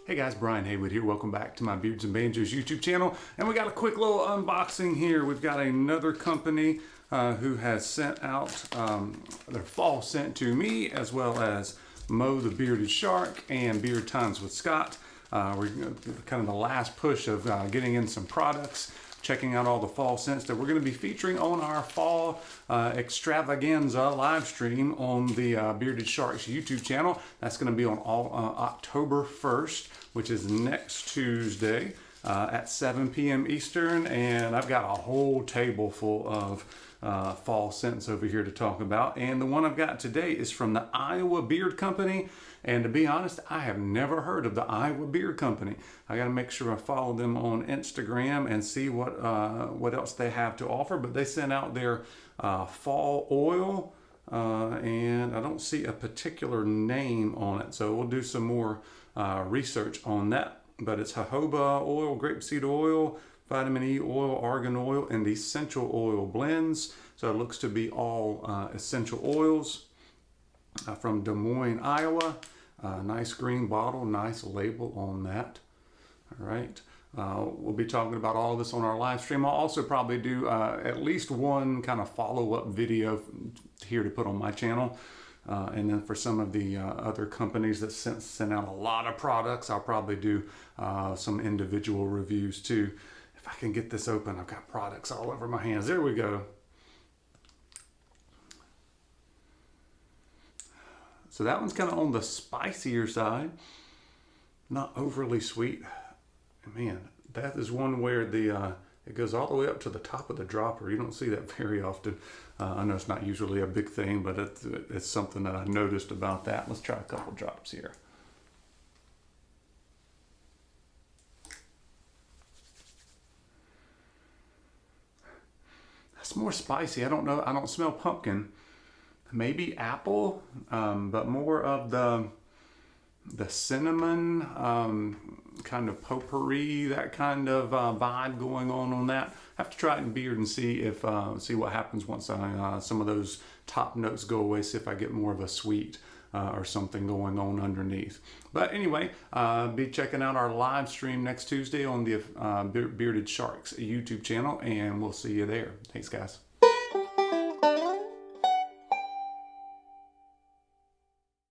Hey guys, Brian Haywood here. Welcome back to my Beards and Banjos YouTube channel. And we got a quick little unboxing here. We've got another company who has sent out their fall scent to me, as well as Mo the Bearded Shark and Beard Times with Scott. We're kind of the last push of getting in some products, checking out all the fall scents that we're going to be featuring on our Fall Extravaganza live stream on the Bearded Sharks YouTube channel. That's going to be on October 1st, which is next Tuesday at 7 p.m. Eastern. And I've got a whole table full of fall scents over here to talk about. And the one I've got today is from the Iowa Beard Company. And to be honest, I have never heard of the Iowa Beard Company. I got to make sure I follow them on Instagram and see what else they have to offer. But they sent out their fall oil, and I don't see a particular name on it. So we'll do some more research on that. But it's jojoba oil, grapeseed oil, vitamin E oil, argan oil, and essential oil blends. So it looks to be all essential oils. From Des Moines, Iowa. Nice green bottle, nice label on that. All right. We'll be talking about all of this on our live stream. I'll also probably do at least one kind of follow-up video here to put on my channel. And then for some of the other companies that sent out a lot of products, I'll probably do some individual reviews too. If I can get this open, I've got products all over my hands. There we go. So that one's kind of on the spicier side, not overly sweet. Man, that is one where the it goes all the way up to the top of the dropper. You don't see that very often. I know it's not usually a big thing, but it's something that I noticed about that. Let's try a couple drops here. That's more spicy. I don't know. I don't smell pumpkin. Maybe apple, but more of the cinnamon, kind of potpourri, that kind of vibe going on that. I have to try it in beard and see if see what happens once some of those top notes go away. See if I get more of a sweet or something going on underneath. But anyway, be checking out our live stream next Tuesday on the Bearded Sharks YouTube channel, and we'll see you there. Thanks, guys.